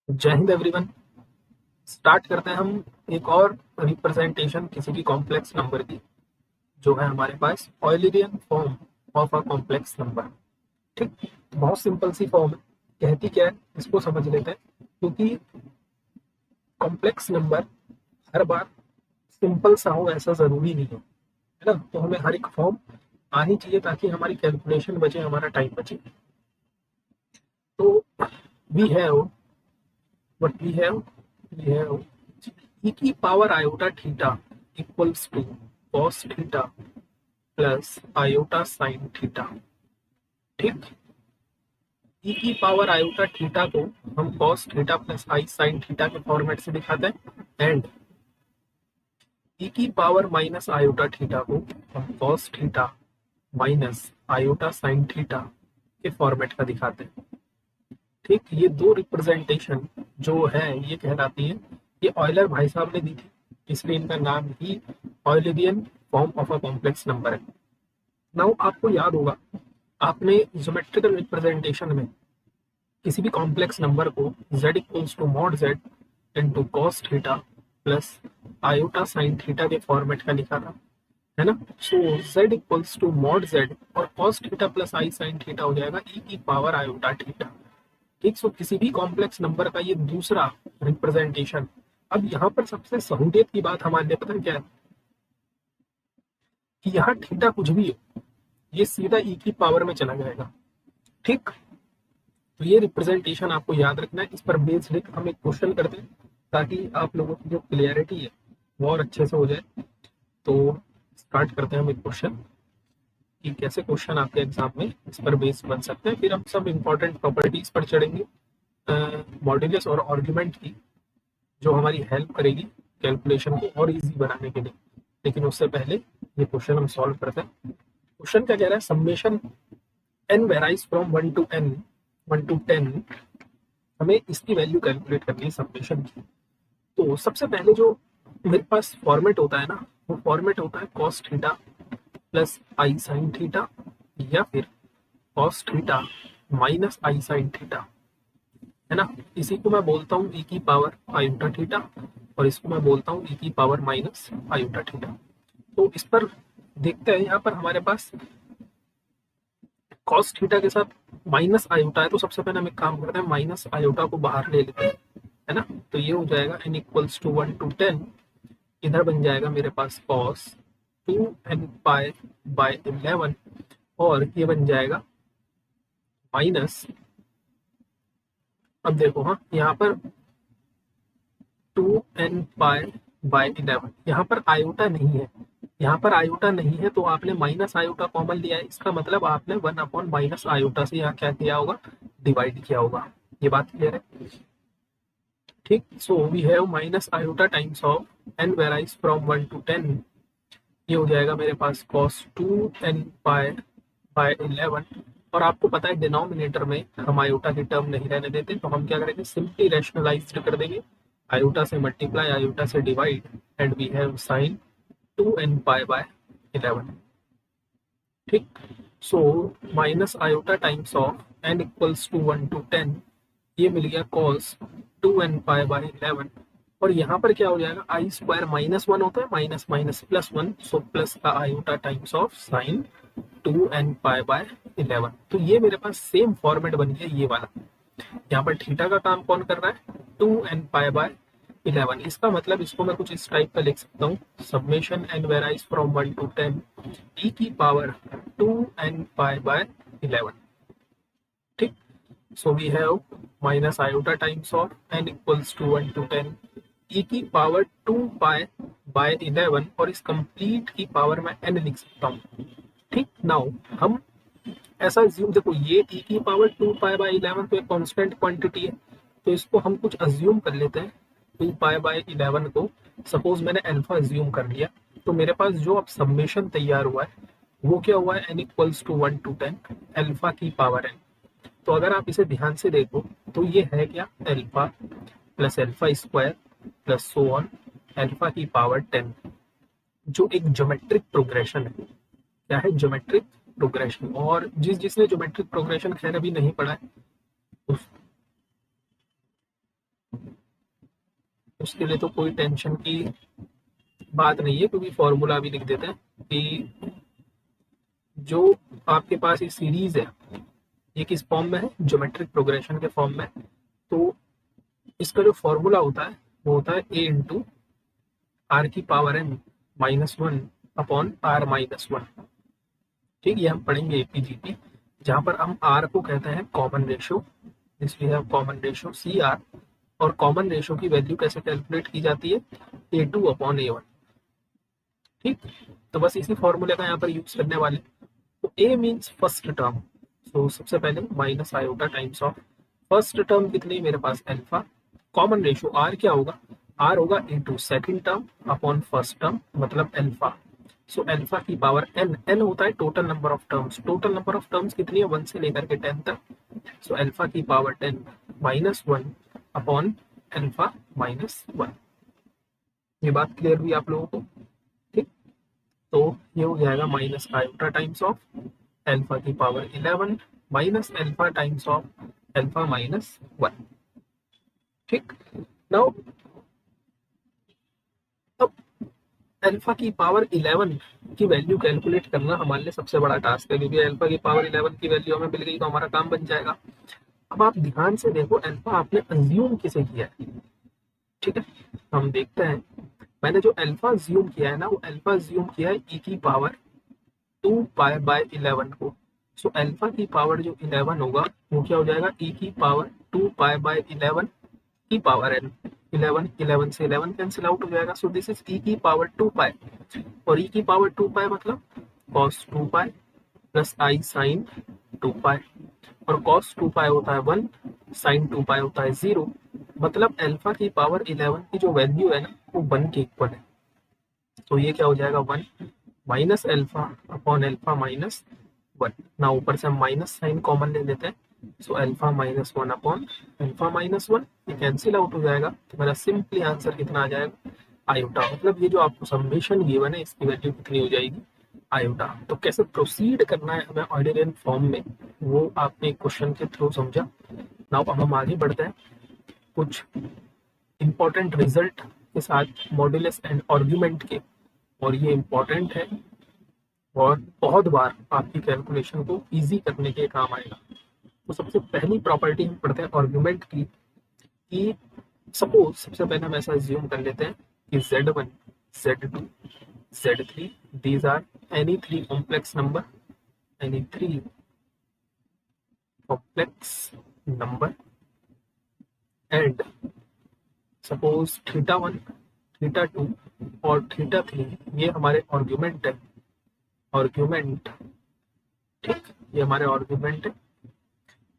जय Hind everyone. Start करते हैं हम एक और रिप्रेजेंटेशन किसी भी कॉम्प्लेक्स नंबर की, जो है हमारे पास Eulerian form of a complex number. ठीक, बहुत सिंपल सी फॉर्म है। कहती क्या है इसको समझ लेते हैं, क्योंकि कॉम्प्लेक्स नंबर हर बार सिंपल सा हो ऐसा जरूरी नहीं है ना। तो हमें हर एक फॉर्म आनी चाहिए ताकि हमारी कैलकुलेशन बचे, हमारा टाइम बचे। तो we have what we have e की power iota theta equals to cos theta plus iota sine theta. ठीक, e की पावर आयोटा थीटा को हम कॉस थीटा प्लस आई साइन थीटा के फॉर्मेट से दिखाते हैं, एंड e की पावर माइनस आयोटा थीटा को हम cos theta minus iota sine theta के फॉर्मेट का दिखाते हैं। ठीक, ये दो रिप्रेजेंटेशन जो है ये कहलाती है, ये ऑयलर भाई साहब ने दी थी, इसलिए इनका नाम ही Eulerian form of a complex number है। नाउ आपको याद होगा, आपने ज्योमेट्रिकल रिप्रेजेंटेशन में किसी भी कॉम्प्लेक्स नंबर को z equals to mod z into cos theta plus iota sine theta के फॉर्मेट का लिखा था, है ना। So z equals to mod z और कॉस थीटा प्लस आई साइन थीटा हो जाएगा e की पावर आयोटा थीटा। ठीक, सो किसी भी कॉम्प्लेक्स नंबर का ये दूसरा रिप्रेजेंटेशन। अब यहाँ पर सबसे सहूलियत की बात हमारे लिए पता है क्या है, कि यहाँ थीटा कुछ भी हो, ये सीधा e की पावर में चला जाएगा। ठीक, तो ये रिप्रेजेंटेशन आपको याद रखना है। इस पर बेस्ड हम एक क्वेश्चन करते हैं ताकि आप लोगों की जो क्लियरिटी है वो और अच्छे से हो जाए। तो स्टार्ट करते हैं हम एक क्वेश्चन कि कैसे क्वेश्चन आपके एग्जाम में इस पर बेस्ड बन सकते हैं। फिर हम सब इंपॉर्टेंट प्रॉपर्टीज पर चढ़ेंगे, मॉड्यूलस और आर्गुमेंट की, जो हमारी हेल्प करेगी कैलकुलेशन को और इजी बनाने के लिए। लेकिन उससे पहले ये क्वेश्चन हम सॉल्व करते हैं। क्वेश्चन क्या कह रहा है, summation n varies from 1 to 10। हमें इसकी वैल्यू कैलकुलेट करनी है समेशन की। तो सबसे पहले जो मेरे पास फॉर्मेट होता है ना, वो फॉर्मेट होता है कॉस थीटा प्लस आई साइन थीटा, या फिर कॉस थीटा माइनस आई साइन थीटा, है ना। इसी को मैं बोलता हूँ e की पावर आयोटा थीटा, और इसको मैं बोलता हूँ e की पावर माइनस आयोटा थीटा। तो इस पर देखते हैं, यहाँ पर हमारे पास कॉस थीटा के साथ माइनस आयोटा है, तो सबसे पहले हम एक काम करते हैं, माइनस आयोटा को बाहर ले लेते हैं, है ना। तो ये हो जाएगा n इक्वल्स टू 1 to 10। इधर बन जाएगा मेरे पास कॉस 2n पाई बाय 11, और ये बन जाएगा माइनस, अब देखो हाँ, यहाँ पर 2n पाई बाय 11, यहाँ पर आयोटा नहीं है, यहाँ पर आयोटा नहीं है, तो आपने माइनस आयोटा कॉमन लिया है, इसका मतलब आपने 1 अपॉन माइनस आयोटा से यहाँ क्या किया होगा, डिवाइड किया होगा। ये बात क्लियर है। ठीक, so we have minus iota times of n varies from 1 to 10। ये हो जाएगा मेरे पास cos 2n पाई बाय 11, और आपको पता है डिनोमिनेटर में हम आयोटा की टर्म नहीं रहने देते, तो हम क्या करेंगे, सिंपली रैशनलाइज कर देंगे, आयोटा से मल्टीप्लाई आयोटा से divide, and we have sine 2n pi by 11। ठीक, so minus iota times of n equals to 1 to 10, ये मिल गया cos 2n पाई बाय 11, और यहाँ पर क्या हो जाएगा, आई स्क्वायर -1 होता है, minus minus plus 1, so plus का iota times of sine 2n pi by 11। तो ये मेरे पास सेम फॉर्मेट बन गया ये वाला। यहाँ पर थीटा का काम कौन कर रहा है, 2n पाई बाय 11। इसका मतलब इसको मैं कुछ इस टाइप का लिख सकता हूँ, summation n varies from 1 to 10 e की पावर 2n पाई बाय 11। ठीक, so we have minus iota times of n equals to 1 to 10 e की पावर 2 पाई बाय 11, और इस कंप्लीट की पावर में n लिख सकता हूँ। ठीक, नाउ हम ऐसा अज्यूम, देखो ये e की पावर 2 पाई बाय 11 तो एक कांस्टेंट क्वांटिटी है, तो इसको हम कुछ अज्यूम कर लेते हैं। 2 पाई बाय 11 को सपोज मैंने अल्फा अज्यूम कर लिया, तो मेरे पास जो अब समेशन तैयार हुआ है वो क्या हुआ है, n equals to 1 to 10 alpha की पावर n। तो अगर आप इसे ध्यान से देखो तो ये है क्या, alpha plus alpha square plus so on alpha की पावर 10, जो एक ज्योमेट्रिक प्रोग्रेशन है। क्या है, ज्योमेट्रिक प्रोग्रेशन। और जिसने ज्योमेट्रिक प्रोग्रेशन खैर अभी नहीं पढ़ा है, उसके लिए तो कोई टेंशन की बात नहीं है, क्योंकि फॉर्मूला भी लिख देते हैं कि जो आपके पास ये सीरीज है ये किस फॉर्म में है, ज्योमेट्रिक प्रोग्रेशन के फॉर्म में। तो इसका जो फॉर्मूला होता है वो होता है a इंटू आर की पावर n -1 अपॉन r -1। ठीक, ये हम पढ़ेंगे एपीजीपी, जहां पर हम r को कहते हैं कॉमन रेशियो, इसलिए हम कॉमन रेशियो सी आर। और कॉमन रेशियो की वैल्यू कैसे कैलकुलेट की जाती है, a2 अपॉन a1। ठीक, तो बस इसी फॉर्मूले का यहाँ पर यूज करने वाले। तो a मीन्स फर्स्ट टर्म, तो सबसे पहले minus iota times of first term कितनी मेरे पास अल्फा, कॉमन रेशियो r क्या होगा, r होगा into second term upon first term मतलब अल्फा। सो अल्फा की पावर n, n होता है total number of terms, total number of terms कितनी है 1 से लेकर के 10 तक। सो अल्फा की पावर 10 -1 अपॉन अल्फा -1। ये बात क्लियर हुई आप लोगों को। ठीक, तो ये हो जाएगा minus iota times of alpha की power 11 minus alpha times of alpha -1। ठीक, नाउ अब अल्फा की पावर 11 की वैल्यू कैलकुलेट करना हमारे लिए सबसे बड़ा टास्क है, क्योंकि अल्फा की पावर 11 की वैल्यू हमें मिल गई तो हमारा काम बन जाएगा। अब आप ध्यान से देखो अल्फा आपने अज्यूम किसे किया है। ठीक है, हम देखते हैं, मैंने जो अल्फा अज्यूम किया है ना, वो अल्फा अज्यूम किया है e की पावर 2 पाई बाय 11 को। सो अल्फा की पावर जो 11 होगा वो क्या हो जाएगा, e की पावर 2 पाई बाय 11 की पावर n। 11 से 11 कैंसिल आउट हो जाएगा। सो दिस इज e की पावर 2 पाई, और e की पावर 2 पाई मतलब cos 2 pi plus i sine 2 pi, और cos 2 पाई होता है 1, साइन 2 पाई होता है 0। मतलब अल्फा की पावर 11 की जो वैल्यू है ना वो 1 के इक्वल है। तो ये क्या हो जाएगा 1 माइनस अल्फा अपॉन अल्फा -1 ना, ऊपर से हम माइनस साइन कॉमन ले लेते हैं। सो अल्फा -1 अपॉन अल्फा -1 ये कैंसिल आउट हो जाएगा। तो मेरा सिंपली आंसर कितना आ जाएगा, आयोटा। मतलब ये जो आपको समेशन गिवन है इसकी वैल्यू कितनी हो जाएगी, आयोटा। तो कैसे प्रोसीड करना है हमें ऑर्डिनरी फॉर्म में, वो आपने क्वेश्चन के थ्रू समझा। नाउ अब हम आगे बढ़ते हैं कुछ इंपॉर्टेंट रिजल्ट के साथ मॉड्यूलस एंड आर्गुमेंट के, और ये इंपॉर्टेंट है और बहुत बार आपकी कैलकुलेशन को इजी करने के काम आएगा। तो सबसे पहली प्रॉपर्टी हम पढ़ते हैं आर्गुमेंट की, कि सपोज सबसे पहले हम ऐसा अज्यूम कर लेते हैं कि z1 z2 z3 these are any three complex number, any three complex number and suppose θ1 θ2 और θ3 ये हमारे आर्गुमेंट है, आर्गुमेंट। ठीक, ये हमारे आर्गुमेंट है।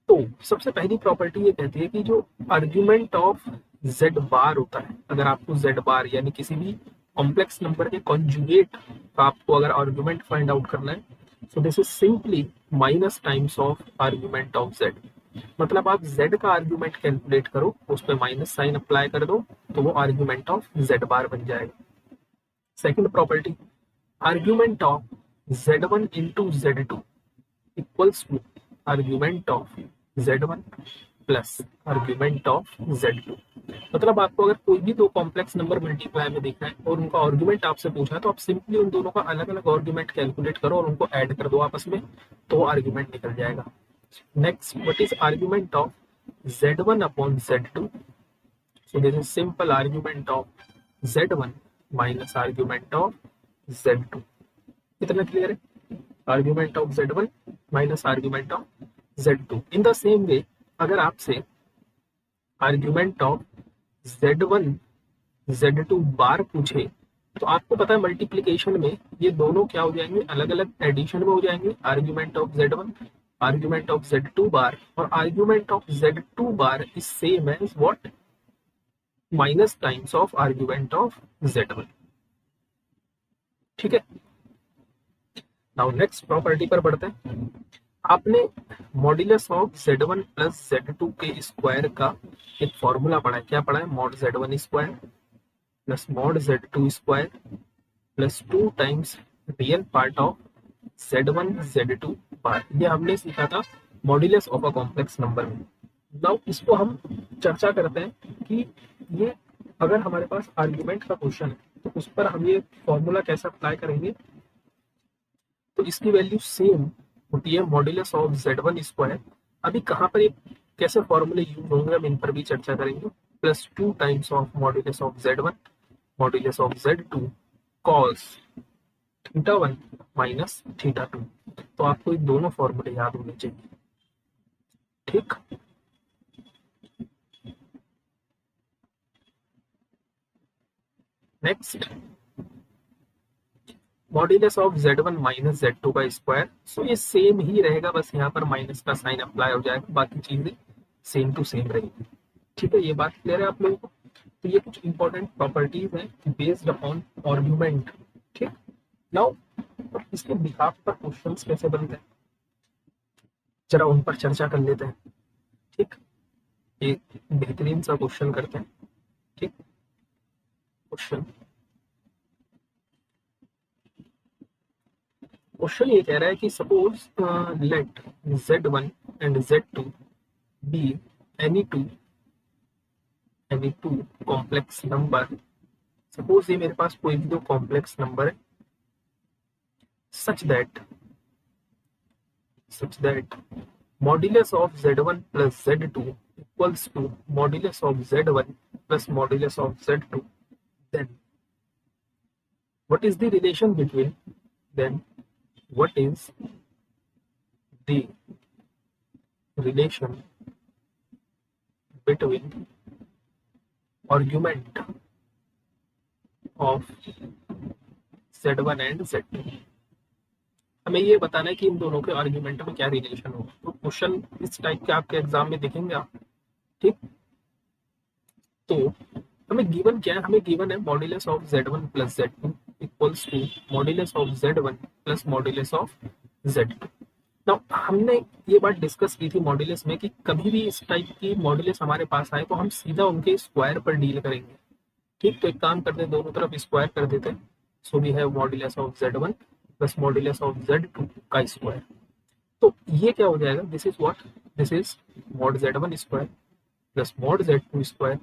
तो सबसे पहली प्रॉपर्टी ये कहती है कि जो आर्गुमेंट ऑफ z बार होता है, अगर आपको z बार यानी किसी भी कॉम्प्लेक्स नंबर के कॉन्जुगेट का आपको अगर आर्गुमेंट फाइंड आउट करना है, सो this is simply minus times of argument of z। मतलब आप z का आर्गुमेंट कैलकुलेट करो, उस पर माइनस साइन अप्लाई कर दो, तो वो आर्गुमेंट ऑफ z बार बन जाएगा। Second property, argument of z1 into z2 equals to argument of z1 plus argument of z2। मतलब आपको अगर कोई भी दो कॉम्प्लेक्स नंबर मल्टीप्लाई में देखना है और उनका आर्गुमेंट आपसे पूछा है, तो आप सिंपली उन दोनों का अलग अलग आर्गुमेंट कैलकुलेट करो और उनको ऐड कर दो आपस में, तो आर्गुमेंट निकल जाएगा। Next, what is argument of z1 upon z2? So this is simple argument of z1 minus argument of z2। कितना क्लियर है, argument of z1 minus argument of z2। In the same way अगर आपसे argument of z1 z2 बार पूछे, तो आपको पता है multiplication में ये दोनों क्या हो जाएंगे, अलग अलग एडिशन में हो जाएंगे। Argument of z1 argument of z2 bar, और argument of z2 bar is same as what, minus times of argument of z1। ठीक है, नाउ नेक्स्ट प्रॉपर्टी पर बढ़ते हैं। आपने modulus of z1 plus z2 के स्क्वायर का एक फॉर्मूला पढ़ा है, क्या पढ़ा है, mod z1 square plus mod z2 square plus 2 times real part of z1 z2 बार। ये हमने सीखा था modulus of a complex number में। नाउ इसको हम चर्चा करते हैं कि ये अगर हमारे पास आर्ग्यूमेंट का क्वेश्चन है तो उस पर हम ये फॉर्मूला कैसे अप्लाई करेंगे, तो इसकी वैल्यू सेम होती है मॉड्यूलस ऑफ z1 स्क्वायर। अभी कहाँ पर ये कैसे फॉर्मूले यूज होंगे हम इन पर भी चर्चा करेंगे। Plus 2 times of modulus of z1 modulus of z2 cos theta 1 minus theta 2। तो आपको ये दोनों फॉर्मूले याद होने चाहिए। ठीक, next modulus of z1 minus z2 का स्क्वायर। सो ये सेम ही रहेगा, बस यहाँ पर माइनस का साइन अप्लाई हो जाएगा, बाकी चीजें सेम टू सेम रहेगी। ठीक है, ये बात क्लियर है आप लोगों को। तो ये कुछ इंपॉर्टेंट प्रॉपर्टीज हैं बेस्ड अपॉन आर्ग्यूमेंट। ठीक, नाउ इसके बिहाफ पर क्वेश्चंस कैसे बनते हैं जरा उन पर चर्चा कर लेते हैं। ठीक, एक बेहतरीन सा क्वेश्चन करते हैं। ठीक, क्वेश्चन क्वेश्चन ये कह रहा है कि suppose let z1 and z2 be any two complex number. Suppose ये मेरे पास कोई भी दो कॉम्प्लेक्स नंबर है such that modulus of z1 plus z2 equals to modulus of z1 plus modulus of z2, then what is the relation between then what is the relation between argument of z1 and z2। हमें ये बताना है कि इन दोनों के argument में क्या relation होगा। तो क्वेश्चन इस टाइप के आपके एग्जाम में दिखेंगे आप। ठीक, तो हमें गिवन क्या है, हमें गिवन है modulus of z1 plus z2 equals to modulus of z1 plus modulus of z2। Now हमने ये बात डिस्कस की थी मॉड्यूलस में कि कभी भी इस टाइप की मॉड्यूलस हमारे पास आए तो हम सीधा उनके स्क्वायर पर डील करेंगे। ठीक, तो एक काम करते हैं, दोनों तरफ स्क्वायर कर देते हैं। So we have modulus of z1 plus modulus of z2 का स्क्वायर। तो ये क्या हो जाएगा, this is what, this is mod z1 square plus mod z2 square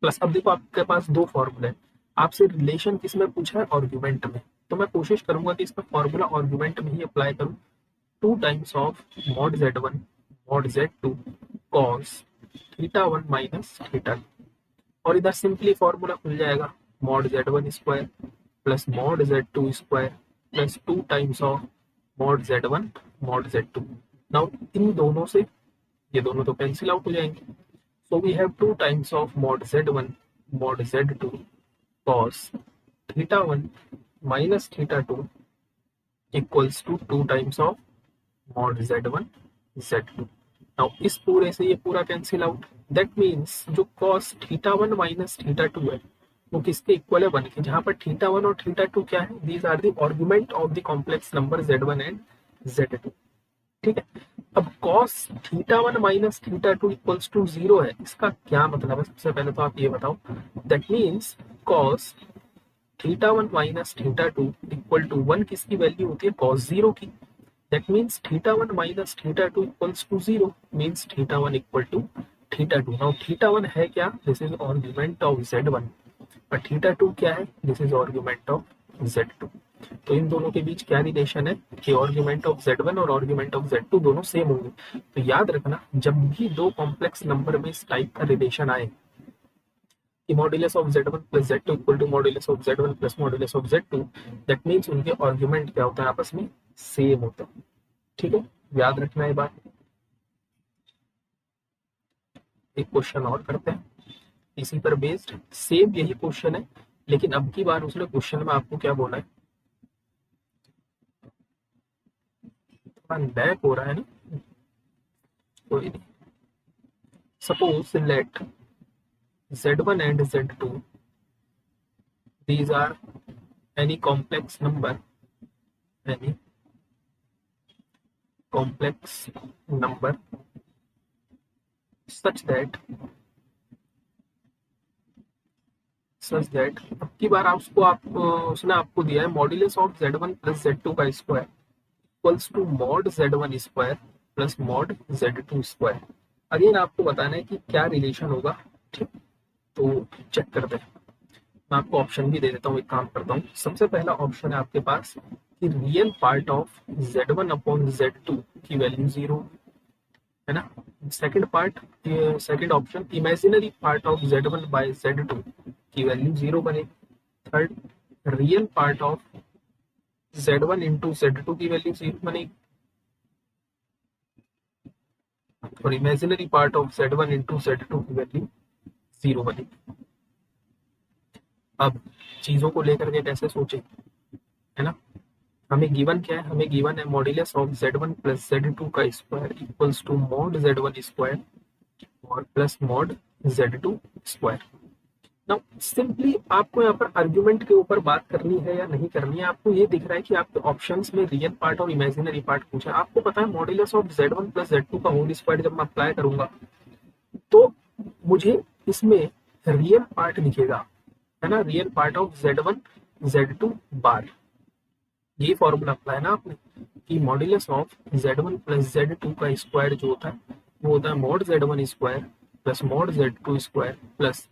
plus, अब देखो आपके पास दो फॉर्मूले हैं, आपसे रिलेशन किस में पूछा है, आर्ग्यूमेंट में। तो मैं कोशिश करूंगा कि इसका फॉर्मूला आर्ग्यूमेंट में ही अप्लाई करूं। 2 times of mod z1 mod z2 cos theta 1 minus theta, और इधर सिंपली फॉर्मूला खुल जाएगा mod z1 square plus mod z2 square plus 2 times of mod z1 mod z2। Now in दोनों से ये दोनों तो कैंसिल आउट हो जाएंगे। So we have 2 times of mod z1 mod z2 cos theta 1 minus theta 2 equals to 2 times of mod z1 z2। Now इस पूरे से ये पूरा कैंसिल आउट, दैट मीन्स जो cos theta 1 माइनस theta 2 है वो किसके इक्वल है, 1 के, जहां पर theta 1 और theta 2 क्या है, these are the argument of the complex number z1 and z2। ठीक है, अब cos theta 1 minus theta 2 equals to 0 है, इसका क्या मतलब है, सबसे पहले तो आप ये बताओ। That means cos theta 1 minus theta 2 equal to 1 किसकी वैल्यू होती है, cos 0 की। That means theta 1 minus theta 2 equals to 0 means theta 1 equal to theta 2। Now theta 1 है क्या, this is argument of z1, और थीटा 2 क्या है, this is argument of z2। तो इन दोनों के बीच क्या रिलेशन है कि आर्गुमेंट ऑफ z1 और आर्गुमेंट ऑफ z2 दोनों सेम होंगे। तो याद रखना, जब भी दो कॉम्प्लेक्स नंबर में इस टाइप का रिलेशन आए कि modulus of z1 plus z2 equal to modulus of z1 plus modulus of z2, that means उनके आर्गुमेंट क्या होता है, आपस में सेम होता है। ठीक है, याद रखना ये बात। एक क्वेश्चन और करते हैं इसी पर बेस्ड, सेम यही क्वेश्चन है, लेकिन अब की बार उसने क्वेश्चन में आपको क्या बोला है, बैक हो रहा है ना, कोई नहीं। Suppose let z1 and z2 these are any complex number such that अब की बार आप उसने आपको दिया है modulus of z1 plus z2 का square equals to mod z1 square plus mod z2 square. Again आपको बताना है कि क्या रिलेशन होगा। ठीक, तो चेक करते हैं। मैं आपको ऑप्शन भी दे देता हूँ, एक काम करता हूँ। सबसे पहला ऑप्शन है आपके पास कि real part of Z1 upon Z2 की वैल्यू 0 है ना। Second part, second option, imaginary part of Z1 by Z2 की वैल्यू 0 बनेगी। Third, real part of Z1 into Z2 की वैल्यू 0 बनेगी, और imaginary part of Z1 into Z2 की value 0 बनेगी। अब चीजों को लेकर के कैसे सोचे, है ना। हमें गिवन क्या है, हमें गिवन है modulus of Z1 plus Z2 का square equals to mod Z1 square और plus mod Z2 square. Now simply आपको यहाँ पर आर्ग्यूमेंट के ऊपर बात करनी है या नहीं करनी है। आपको ये दिख रहा है कि आपके ऑप्शंस में रियल पार्ट और इमेजिनरी पार्ट पूछा है। आपको पता है modulus of Z1 plus Z2 का होल स्क्वायर जब मैं अप्लाई करूंगा तो मुझे इसमें रियल पार्ट दिखेगा, है ना, real part of Z1 Z2 बार। ये फॉर्मूला अप्लाई है ना आपने कि modulus of Z1 plus Z2 का स्क्वायर जो होता है वो होता है mod Z1 square plus mod Z2 square plus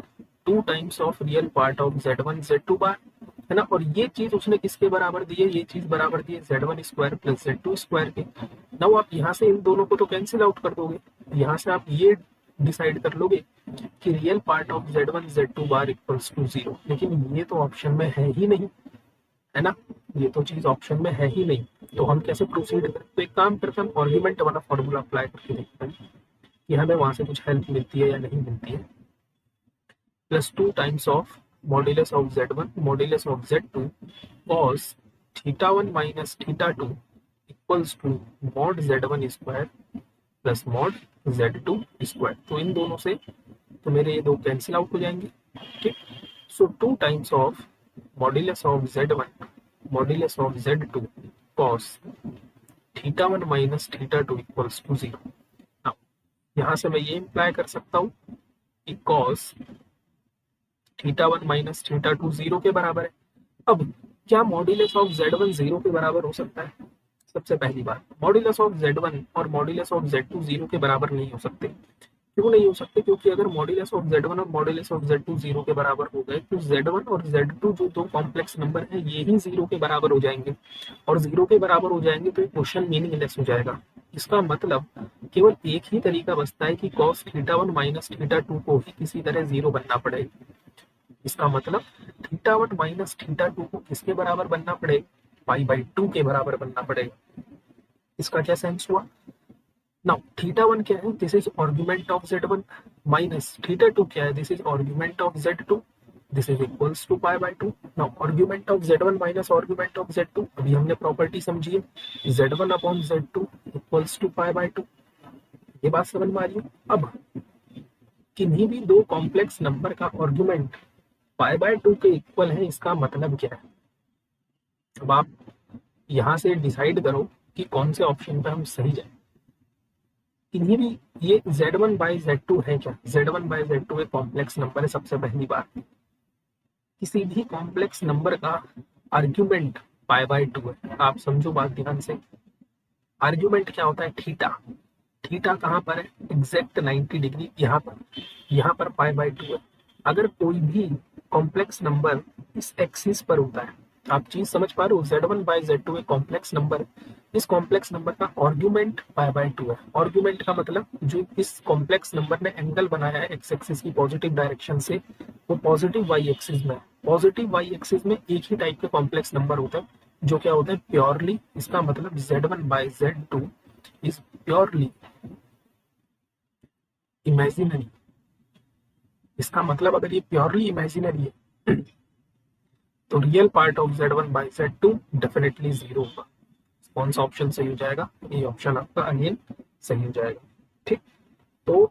2 times of real part of Z1 Z2 बार, है ना। और ये चीज उसने किसके बराबर दी है, ये चीज बराबर दी है Z1 square plus Z2 square के। नाउ आप यहाँ से इन दोनों को तो कैंसिल आउट कर दोगे, यहाँ से आप ये डिसाइड कर लोगे कि real part of Z1 Z2 bar equals to 0, लेकिन ये तो ऑप्शन में है ही नहीं, है ना। ये तो चीज ऑप्शन में है ही नहीं, तो हम कैसे प्रोसीड करें। तो एक काम करते हैं, हम आर्ग्यूमेंट वाला फॉर्मूला अप्लाई करके देखते हैं कि हमें वहां से कुछ हेल्प मिलती है या नहीं मिलती है। Plus 2 times of modulus of Z1 modulus of Z2 cos θ1 minus θ2 equals to mod Z1 square plus mod Z2 square. तो इन दोनों से तो मेरे ये दो कैंसिल आउट हो जाएंगे, ठीक। So 2 times of modulus of Z1 modulus of Z2 cos θ1 minus θ2 equals to 0। Now यहाँ से मैं ये इंप्लाई कर सकता हूँ कि cos θ1 माइनस θ2 0 के बराबर है। अब क्या मॉड्यूलस ऑफ Z1 0 के बराबर हो सकता है? सबसे पहली बात, मॉड्यूलस ऑफ Z1 और मॉड्यूलस ऑफ Z2 0 के बराबर नहीं हो सकते। क्यों नहीं हो सकते? क्योंकि अगर मॉड्यूलस ऑफ Z1 और मॉड्यूलस ऑफ Z2 0 के बराबर हो गए तो Z1 और Z2 जो दो कॉम्प्लेक्स नंबर है ये ही 0 के बराबर हो जाएंगे, और 0 के बराबर हो जाएंगे तो क्वेश्चन मीनिंगलेस हो जाएगा। इसका मतलब केवल एक ही तरीका बचता है कि cos θ1 माइनस θ2 को ही किसी तरह 0 बनना पड़ेगा। इसका मतलब θ1 माइनस θ2 को किसके बराबर बनना पड़ेगा? π/2 के बराबर बनना पड़ेगा। इसका क्या सेंस हुआ? नाउ θ1 क्या है? This is argument of Z1 minus θ2 क्या है? This is argument of Z2, this is equals to π/2। Now argument of Z1 minus argument of Z2, अभी हमने प्रॉपर्टी समझी है Z1 upon Z2 equals to π/2। ये बात समझ में आ रही है? अब किन्हीं भी दो कॉम्प्लेक्स नंबर का आर्गुमेंट π/2 के इक्वल है, इसका मतलब क्या है? अब आप यहां से डिसाइड करो कि कौन से ऑप्शन पे हम सही जाए। किन्हीं भी ये Z1 बाय Z2 है क्या? Z1 बाय Z2 एक कॉम्प्लेक्स नंबर है। सबसे पहली बात, किसी भी कॉम्प्लेक्स नंबर का आर्ग्यूमेंट π/2 है। आप समझो बात ध्यान से, आर्ग्यूमेंट क्या होता है? थीटा। थीटा कहाँ पर है? एग्जैक्ट 90 डिग्री यहाँ पर π/2 है। अगर कोई भी कॉम्प्लेक्स नंबर इस एक्सिस पर होता है, आप चीज समझ पा रहे हो, Z1 बाय Z2 एक कॉम्प्लेक्स नंबर, इस कॉम्प्लेक्स नंबर का आर्ग्यूमेंट π/2 है। आर्ग्यूमेंट का मतलब जो इस कॉम्प्लेक्स नंबर ने एंगल बनाया है एक्स एक्सिस की पॉजिटिव डायरेक्शन से, वो पॉजिटिव वाई एक्सिस में। पॉजिटिव वाई एक्सिस में एक ही टाइप के कॉम्प्लेक्स नंबर होता है जो क्या होता है? प्योरली। इसका मतलब Z1 by Z2 is purely imaginary. इसका मतलब अगर ये प्योरली इमेजिनरी है तो real part of Z1 by Z2 definitely 0 होगा। कौन सा ऑप्शन सही हो जाएगा? ये ऑप्शन आपका अगेन सही हो जाएगा, ठीक। तो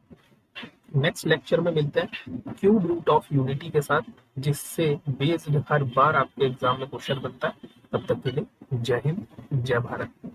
नेक्स्ट लेक्चर में मिलते हैं क्यूब रूट ऑफ यूनिटी के साथ, जिससे बेस्ड हर बार आपके एग्जाम में क्वेश्चन बनता है। तब तक के लिए जय हिंद, जय भारत।